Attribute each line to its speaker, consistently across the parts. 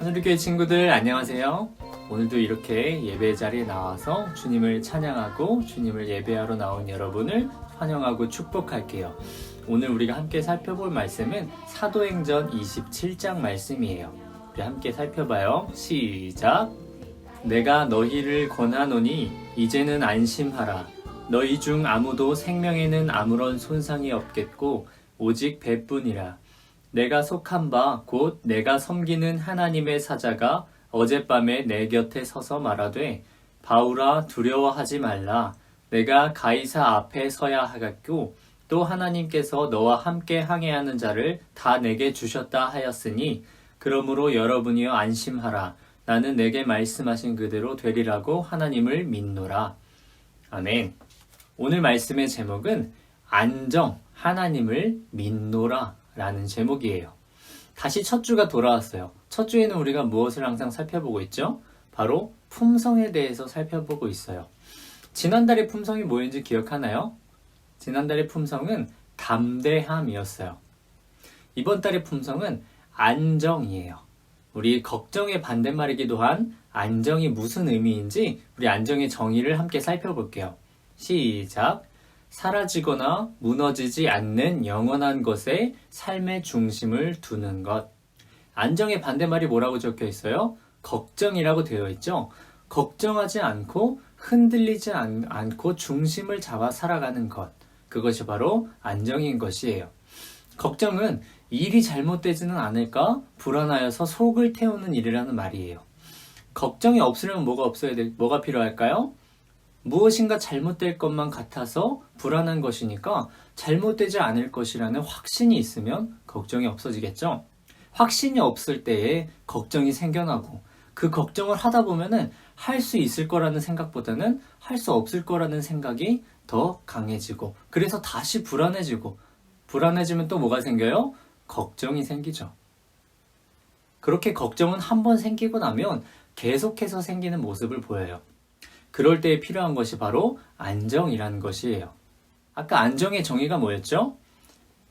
Speaker 1: 하늘교회 친구들 안녕하세요. 오늘도 이렇게 예배 자리에 나와서 주님을 찬양하고 주님을 예배하러 나온 여러분을 환영하고 축복할게요. 오늘 우리가 함께 살펴볼 말씀은 사도행전 27장 말씀이에요. 우리 함께 살펴봐요. 시작! 내가 너희를 권하노니 이제는 안심하라. 너희 중 아무도 생명에는 아무런 손상이 없겠고 오직 배뿐이라. 내가 속한 바 곧 내가 섬기는 하나님의 사자가 어젯밤에 내 곁에 서서 말하되 바울아 두려워하지 말라. 내가 가이사 앞에 서야 하겠고 또 하나님께서 너와 함께 항해하는 자를 다 내게 주셨다 하였으니 그러므로 여러분이여 안심하라. 나는 내게 말씀하신 그대로 되리라고 하나님을 믿노라. 아멘. 오늘 말씀의 제목은 안정 하나님을 믿노라 라는 제목이에요. 다시 첫 주가 돌아왔어요. 첫 주에는 우리가 무엇을 항상 살펴보고 있죠? 바로 품성에 대해서 살펴보고 있어요. 지난달의 품성이 뭐였는지 기억하나요? 지난달의 품성은 담대함이었어요. 이번 달의 품성은 안정이에요. 우리 걱정의 반대말이기도 한 안정이 무슨 의미인지 우리 안정의 정의를 함께 살펴볼게요. 시작! 사라지거나 무너지지 않는 영원한 것에 삶의 중심을 두는 것. 안정의 반대말이 뭐라고 적혀 있어요? 걱정이라고 되어 있죠? 걱정하지 않고 흔들리지 않고 중심을 잡아 살아가는 것. 그것이 바로 안정인 것이에요. 걱정은 일이 잘못되지는 않을까? 불안하여서 속을 태우는 일이라는 말이에요. 걱정이 없으려면 뭐가 필요할까요? 무엇인가 잘못될 것만 같아서 불안한 것이니까 잘못되지 않을 것이라는 확신이 있으면 걱정이 없어지겠죠. 확신이 없을 때에 걱정이 생겨나고 그 걱정을 하다 보면은 할 수 있을 거라는 생각보다는 할 수 없을 거라는 생각이 더 강해지고 그래서 다시 불안해지고 불안해지면 또 뭐가 생겨요? 걱정이 생기죠. 그렇게 걱정은 한번 생기고 나면 계속해서 생기는 모습을 보여요. 그럴 때 필요한 것이 바로 안정이라는 것이에요. 아까 안정의 정의가 뭐였죠?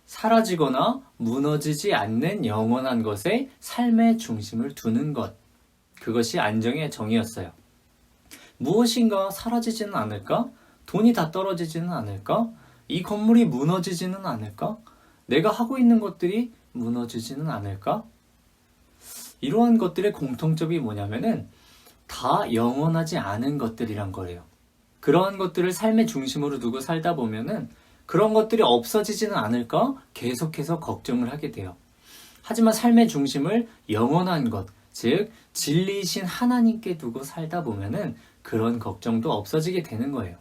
Speaker 1: 사라지거나 무너지지 않는 영원한 것에 삶의 중심을 두는 것. 그것이 안정의 정의였어요. 무엇인가 사라지지는 않을까? 돈이 다 떨어지지는 않을까? 이 건물이 무너지지는 않을까? 내가 하고 있는 것들이 무너지지는 않을까? 이러한 것들의 공통점이 뭐냐면은 다 영원하지 않은 것들이란 거예요. 그러한 것들을 삶의 중심으로 두고 살다 보면은 그런 것들이 없어지지는 않을까? 계속해서 걱정을 하게 돼요. 하지만 삶의 중심을 영원한 것, 즉 진리이신 하나님께 두고 살다 보면은 그런 걱정도 없어지게 되는 거예요.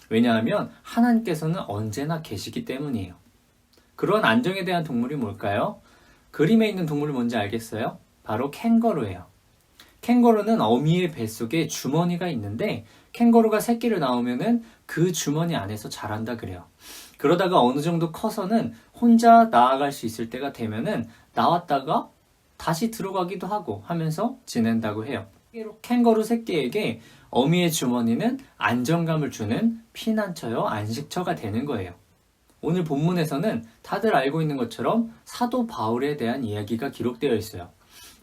Speaker 1: 왜냐하면 하나님께서는 언제나 계시기 때문이에요. 그런 안정에 대한 동물이 뭘까요? 그림에 있는 동물이 뭔지 알겠어요? 바로 캥거루예요. 캥거루는 어미의 뱃속에 주머니가 있는데 캥거루가 새끼를 낳으면은 그 주머니 안에서 자란다 그래요. 그러다가 어느 정도 커서는 혼자 나아갈 수 있을 때가 되면은 나왔다가 다시 들어가기도 하고 하면서 지낸다고 해요. 캥거루 새끼에게 어미의 주머니는 안정감을 주는 피난처요, 안식처가 되는 거예요. 오늘 본문에서는 다들 알고 있는 것처럼 사도 바울에 대한 이야기가 기록되어 있어요.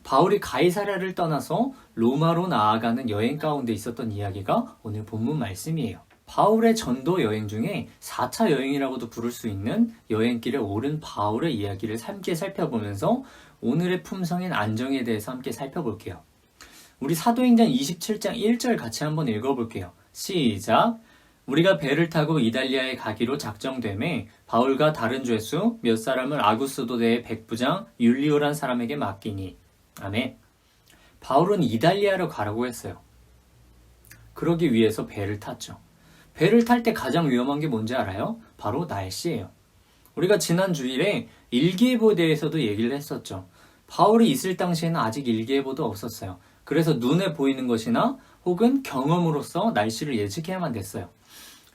Speaker 1: 바울이 가이사랴를 떠나서 로마로 나아가는 여행 가운데 있었던 이야기가 오늘 본문 말씀이에요. 바울의 전도 여행 중에 4차 여행이라고도 부를 수 있는 여행길에 오른 바울의 이야기를 함께 살펴보면서 오늘의 품성인 안정에 대해서 함께 살펴볼게요. 우리 사도행전 27장 1절 같이 한번 읽어볼게요. 시작! 우리가 배를 타고 이달리아에 가기로 작정되매 바울과 다른 죄수 몇 사람을 아구스도대의 백부장 율리오란 사람에게 맡기니 아멘. 바울은 이달리아로 가라고 했어요. 그러기 위해서 배를 탔죠. 배를 탈 때 가장 위험한 게 뭔지 알아요? 바로 날씨예요. 우리가 지난 주일에 일기예보에 대해서도 얘기를 했었죠. 바울이 있을 당시에는 아직 일기예보도 없었어요. 그래서 눈에 보이는 것이나 혹은 경험으로서 날씨를 예측해야만 됐어요.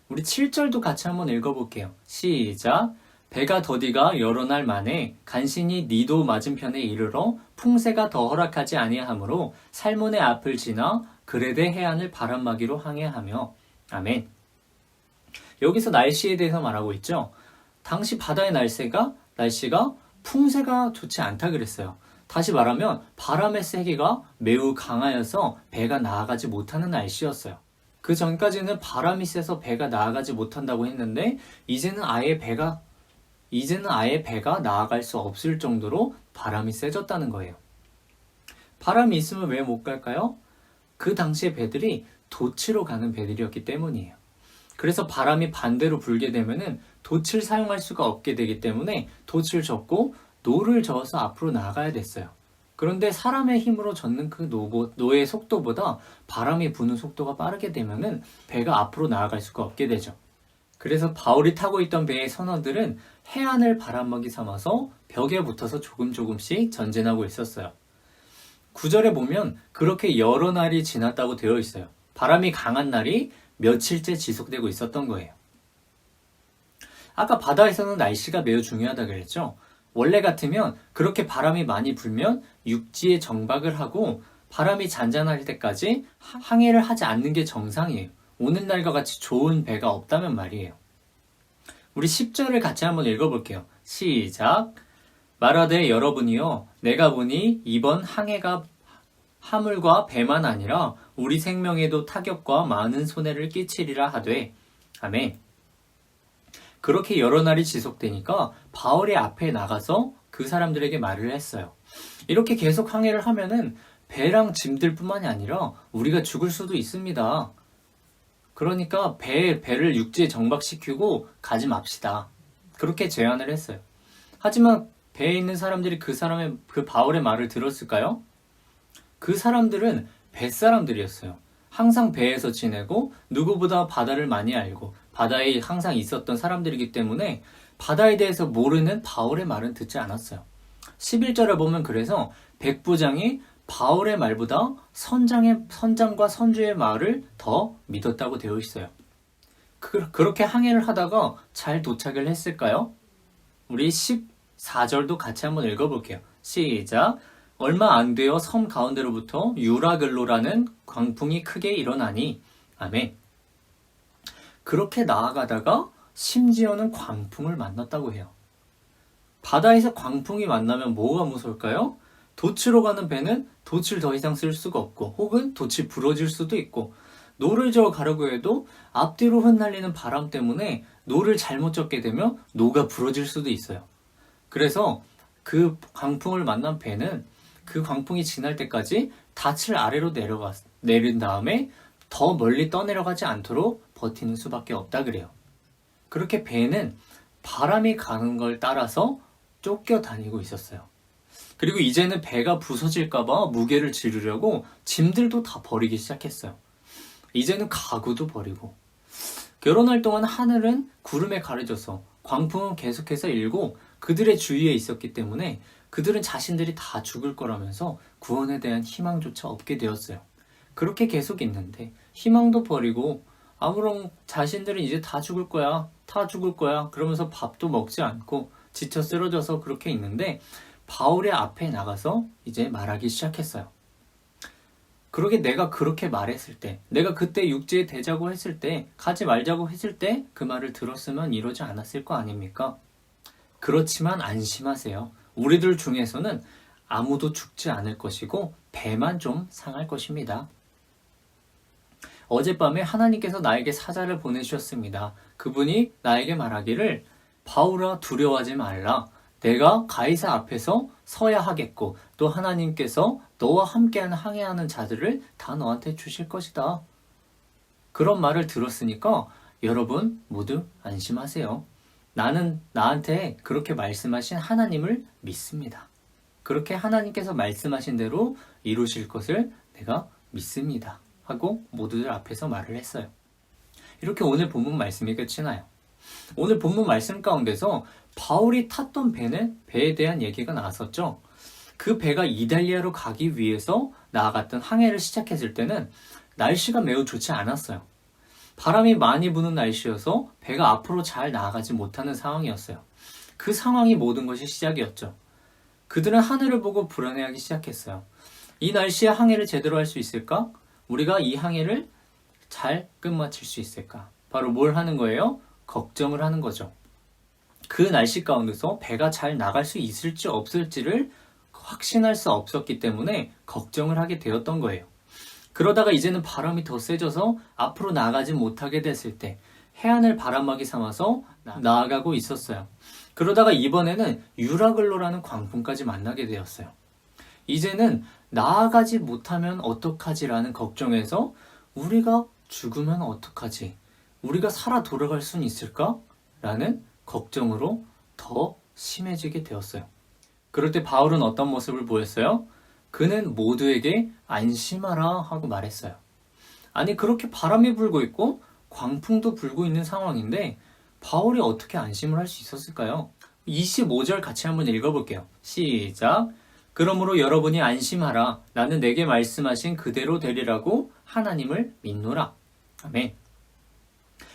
Speaker 1: 우리 7절도 같이 한번 읽어볼게요. 시작! 배가 더디가 여러 날 만에 간신히 니도 맞은편에 이르러 풍세가 더 허락하지 아니하므로 살몬의 앞을 지나 그레데 해안을 바람막이로 항해하며 아멘. 여기서 날씨에 대해서 말하고 있죠. 당시 바다의 날씨가 풍세가 좋지 않다 그랬어요. 다시 말하면 바람의 세기가 매우 강하여서 배가 나아가지 못하는 날씨였어요. 그 전까지는 바람이 세서 배가 나아가지 못한다고 했는데 이제는 아예 배가 나아갈 수 없을 정도로 바람이 세졌다는 거예요. 바람이 있으면 왜 못 갈까요? 그 당시의 배들이 돛치로 가는 배들이었기 때문이에요. 그래서 바람이 반대로 불게 되면은 돛을 사용할 수가 없게 되기 때문에 돛을 젓고 노를 저어서 앞으로 나가야 됐어요. 그런데 사람의 힘으로 젓는 그 노의 속도보다 바람이 부는 속도가 빠르게 되면은 배가 앞으로 나아갈 수가 없게 되죠. 그래서 바울이 타고 있던 배의 선원들은 해안을 바람막이 삼아서 벽에 붙어서 조금씩 전진하고 있었어요. 9절에 보면 그렇게 여러 날이 지났다고 되어 있어요. 바람이 강한 날이 며칠째 지속되고 있었던 거예요. 아까 바다에서는 날씨가 매우 중요하다고 그랬죠. 원래 같으면 그렇게 바람이 많이 불면 육지에 정박을 하고 바람이 잔잔할 때까지 항해를 하지 않는 게 정상이에요. 오는 날과 같이 좋은 배가 없다면 말이에요. 우리 10절을 같이 한번 읽어볼게요. 시작! 말하되 여러분이요 내가 보니 이번 항해가 화물과 배만 아니라 우리 생명에도 타격과 많은 손해를 끼치리라 하되 아멘. 그렇게 여러 날이 지속되니까 바울이 앞에 나가서 그 사람들에게 말을 했어요. 이렇게 계속 항해를 하면은 배랑 짐들 뿐만이 아니라 우리가 죽을 수도 있습니다. 그러니까 배를 육지에 정박시키고 가지 맙시다. 그렇게 제안을 했어요. 하지만 배에 있는 사람들이 그 바울의 말을 들었을까요? 그 사람들은 뱃사람들이었어요. 항상 배에서 지내고 누구보다 바다를 많이 알고 바다에 항상 있었던 사람들이기 때문에 바다에 대해서 모르는 바울의 말은 듣지 않았어요. 11절에 보면 그래서 백부장이 바울의 말보다 선장과 선주의 말을 더 믿었다고 되어 있어요. 그렇게 항해를 하다가 잘 도착을 했을까요? 우리 14절도 같이 한번 읽어볼게요. 시작! 얼마 안 되어 섬 가운데로부터 유라글로라는 광풍이 크게 일어나니 아멘. 그렇게 나아가다가 심지어는 광풍을 만났다고 해요. 바다에서 광풍이 만나면 뭐가 무서울까요? 돛으로 가는 배는 돛을 더 이상 쓸 수가 없고 혹은 돛이 부러질 수도 있고 노를 저어 가려고 해도 앞뒤로 흩날리는 바람 때문에 노를 잘못 젓게 되면 노가 부러질 수도 있어요. 그래서 그 광풍을 만난 배는 그 광풍이 지날 때까지 닻을 아래로 내린 다음에 더 멀리 떠내려가지 않도록 버티는 수밖에 없다 그래요. 그렇게 배는 바람이 가는 걸 따라서 쫓겨 다니고 있었어요. 그리고 이제는 배가 부서질까봐 무게를 지르려고 짐들도 다 버리기 시작했어요. 이제는 가구도 버리고. 결혼할 동안 하늘은 구름에 가려져서 광풍은 계속해서 일고 그들의 주위에 있었기 때문에 그들은 자신들이 다 죽을 거라면서 구원에 대한 희망조차 없게 되었어요. 그렇게 계속 있는데 희망도 버리고 아무런 자신들은 이제 다 죽을 거야 그러면서 밥도 먹지 않고 지쳐 쓰러져서 그렇게 있는데 바울의 앞에 나가서 이제 말하기 시작했어요. 그러게 내가 그렇게 말했을 때, 내가 그때 육지에 대자고 했을 때, 가지 말자고 했을 때 그 말을 들었으면 이러지 않았을 거 아닙니까? 그렇지만 안심하세요. 우리들 중에서는 아무도 죽지 않을 것이고 배만 좀 상할 것입니다. 어젯밤에 하나님께서 나에게 사자를 보내주셨습니다. 그분이 나에게 말하기를 바울아 두려워하지 말라. 내가 가이사 앞에서 서야 하겠고 또 하나님께서 너와 함께하는 항해하는 자들을 다 너한테 주실 것이다. 그런 말을 들었으니까 여러분 모두 안심하세요. 나는 나한테 그렇게 말씀하신 하나님을 믿습니다. 그렇게 하나님께서 말씀하신 대로 이루실 것을 내가 믿습니다. 하고 모두들 앞에서 말을 했어요. 이렇게 오늘 본문 말씀이 끝이 나요. 오늘 본문 말씀 가운데서 바울이 탔던 배에 대한 얘기가 나왔었죠. 그 배가 이달리아로 가기 위해서 나아갔던 항해를 시작했을 때는 날씨가 매우 좋지 않았어요. 바람이 많이 부는 날씨여서 배가 앞으로 잘 나아가지 못하는 상황이었어요. 그 상황이 모든 것이 시작이었죠. 그들은 하늘을 보고 불안해하기 시작했어요. 이 날씨에 항해를 제대로 할 수 있을까? 우리가 이 항해를 잘 끝마칠 수 있을까? 바로 뭘 하는 거예요? 걱정을 하는 거죠. 그 날씨 가운데서 배가 잘 나갈 수 있을지 없을지를 확신할 수 없었기 때문에 걱정을 하게 되었던 거예요. 그러다가 이제는 바람이 더 세져서 앞으로 나아가지 못하게 됐을 때 해안을 바람막이 삼아서 나아가고 있었어요. 그러다가 이번에는 유라글로라는 광풍까지 만나게 되었어요. 이제는 나아가지 못하면 어떡하지라는 걱정에서 우리가 죽으면 어떡하지? 우리가 살아 돌아갈 수는 있을까? 라는 걱정으로 더 심해지게 되었어요. 그럴 때 바울은 어떤 모습을 보였어요? 그는 모두에게 안심하라 하고 말했어요. 아니, 그렇게 바람이 불고 있고 광풍도 불고 있는 상황인데 바울이 어떻게 안심을 할 수 있었을까요? 25절 같이 한번 읽어볼게요. 시작. 그러므로 여러분이 안심하라. 나는 내게 말씀하신 그대로 되리라고 하나님을 믿노라. 아멘.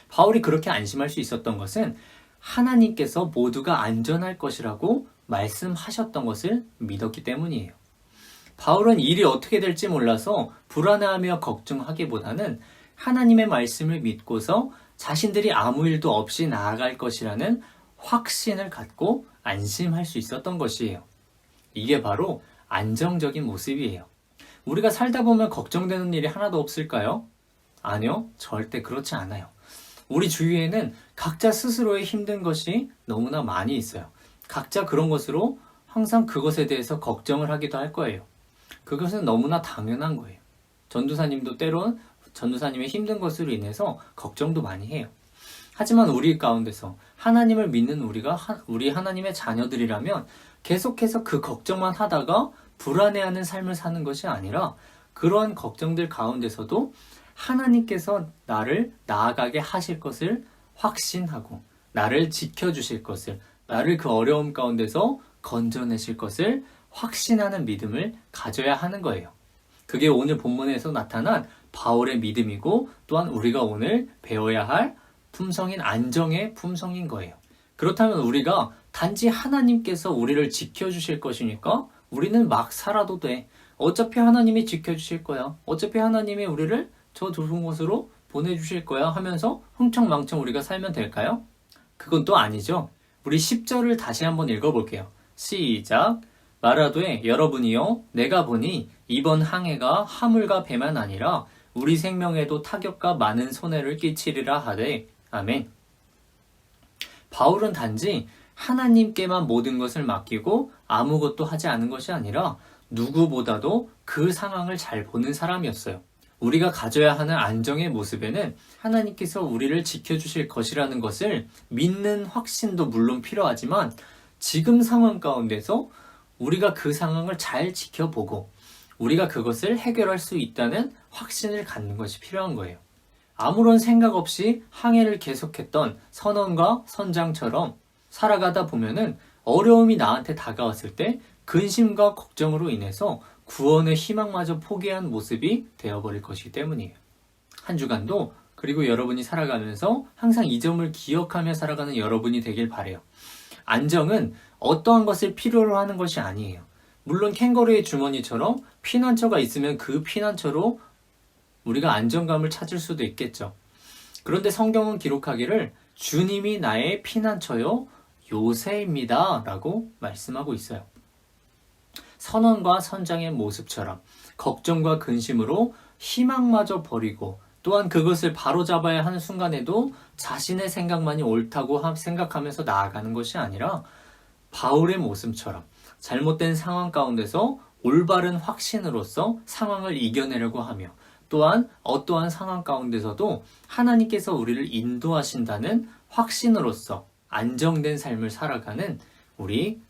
Speaker 1: 바울이 그렇게 안심할 수 있었던 것은 하나님께서 모두가 안전할 것이라고 말씀하셨던 것을 믿었기 때문이에요. 바울은 일이 어떻게 될지 몰라서 불안해하며 걱정하기보다는 하나님의 말씀을 믿고서 자신들이 아무 일도 없이 나아갈 것이라는 확신을 갖고 안심할 수 있었던 것이에요. 이게 바로 안정적인 모습이에요. 우리가 살다 보면 걱정되는 일이 하나도 없을까요? 아니요, 절대 그렇지 않아요. 우리 주위에는 각자 스스로의 힘든 것이 너무나 많이 있어요. 각자 그런 것으로 항상 그것에 대해서 걱정을 하기도 할 거예요. 그것은 너무나 당연한 거예요. 전도사님도 때론 전도사님의 힘든 것으로 인해서 걱정도 많이 해요. 하지만 우리 가운데서 하나님을 믿는 우리 하나님의 자녀들이라면 계속해서 그 걱정만 하다가 불안해하는 삶을 사는 것이 아니라 그러한 걱정들 가운데서도 하나님께서 나를 나아가게 하실 것을 확신하고 나를 지켜주실 것을, 나를 그 어려움 가운데서 건져내실 것을 확신하는 믿음을 가져야 하는 거예요. 그게 오늘 본문에서 나타난 바울의 믿음이고 또한 우리가 오늘 배워야 할 품성인 안정의 품성인 거예요. 그렇다면 우리가 단지 하나님께서 우리를 지켜주실 것이니까 우리는 막 살아도 돼. 어차피 하나님이 지켜주실 거야. 어차피 하나님이 우리를 저 좋은 곳으로 보내주실 거야 하면서 흥청망청 우리가 살면 될까요? 그건 또 아니죠. 우리 10절을 다시 한번 읽어볼게요. 시작. 말하되 여러분이요 내가 보니 이번 항해가 화물과 배만 아니라 우리 생명에도 타격과 많은 손해를 끼치리라 하되 아멘. 바울은 단지 하나님께만 모든 것을 맡기고 아무것도 하지 않은 것이 아니라 누구보다도 그 상황을 잘 보는 사람이었어요. 우리가 가져야 하는 안정의 모습에는 하나님께서 우리를 지켜주실 것이라는 것을 믿는 확신도 물론 필요하지만 지금 상황 가운데서 우리가 그 상황을 잘 지켜보고 우리가 그것을 해결할 수 있다는 확신을 갖는 것이 필요한 거예요. 아무런 생각 없이 항해를 계속했던 선원과 선장처럼 살아가다 보면은 어려움이 나한테 다가왔을 때 근심과 걱정으로 인해서 구원의 희망마저 포기한 모습이 되어버릴 것이기 때문이에요. 한 주간도 그리고 여러분이 살아가면서 항상 이 점을 기억하며 살아가는 여러분이 되길 바래요. 안정은 어떠한 것을 필요로 하는 것이 아니에요. 물론 캥거루의 주머니처럼 피난처가 있으면 그 피난처로 우리가 안정감을 찾을 수도 있겠죠. 그런데 성경은 기록하기를 주님이 나의 피난처요 요새입니다 라고 말씀하고 있어요. 선원과 선장의 모습처럼 걱정과 근심으로 희망마저 버리고 또한 그것을 바로잡아야 하는 순간에도 자신의 생각만이 옳다고 생각하면서 나아가는 것이 아니라 바울의 모습처럼 잘못된 상황 가운데서 올바른 확신으로서 상황을 이겨내려고 하며 또한 어떠한 상황 가운데서도 하나님께서 우리를 인도하신다는 확신으로서 안정된 삶을 살아가는 우리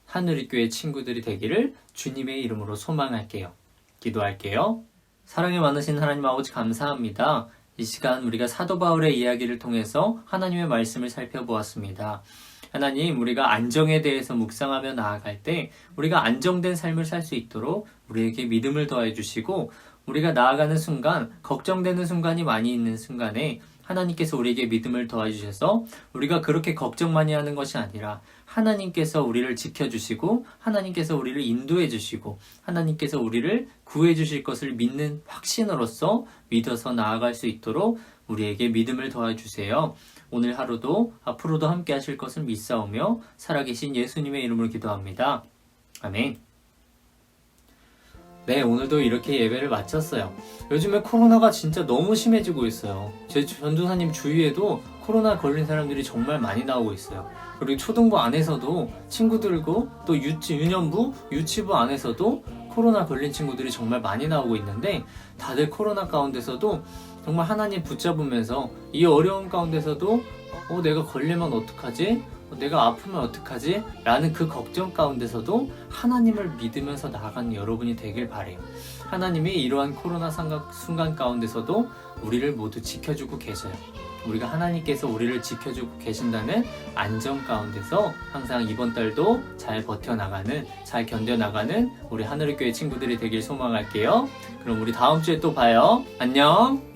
Speaker 1: 하늘의교회 친구들이 되기를 주님의 이름으로 소망할게요. 기도할게요. 사랑이 많으신 하나님 아버지 감사합니다. 이 시간 우리가 사도 바울의 이야기를 통해서 하나님의 말씀을 살펴보았습니다. 하나님, 우리가 안정에 대해서 묵상하며 나아갈 때 우리가 안정된 삶을 살 수 있도록 우리에게 믿음을 더해 주시고 우리가 나아가는 순간, 걱정되는 순간이 많이 있는 순간에 하나님께서 우리에게 믿음을 더해주셔서 우리가 그렇게 걱정 많이 하는 것이 아니라 하나님께서 우리를 지켜주시고 하나님께서 우리를 인도해 주시고 하나님께서 우리를 구해 주실 것을 믿는 확신으로서 믿어서 나아갈 수 있도록 우리에게 믿음을 더해주세요. 오늘 하루도 앞으로도 함께 하실 것을 믿사오며 살아계신 예수님의 이름으로 기도합니다. 아멘. 네, 오늘도 이렇게 예배를 마쳤어요. 요즘에 코로나가 진짜 너무 심해지고 있어요. 제 전도사님 주위에도 코로나 걸린 사람들이 정말 많이 나오고 있어요. 그리고 초등부 안에서도 친구들고 또 유년부, 유치부 안에서도 코로나 걸린 친구들이 정말 많이 나오고 있는데 다들 코로나 가운데서도 정말 하나님 붙잡으면서 이 어려운 가운데서도 내가 걸리면 어떡하지? 내가 아프면 어떡하지? 라는 그 걱정 가운데서도 하나님을 믿으면서 나아가는 여러분이 되길 바래요. 하나님이 이러한 코로나 순간 가운데서도 우리를 모두 지켜주고 계셔요. 우리가 하나님께서 우리를 지켜주고 계신다는 안정 가운데서 항상 이번 달도 잘 버텨나가는, 잘 견뎌나가는 우리 하늘의 교회 친구들이 되길 소망할게요. 그럼 우리 다음 주에 또 봐요. 안녕!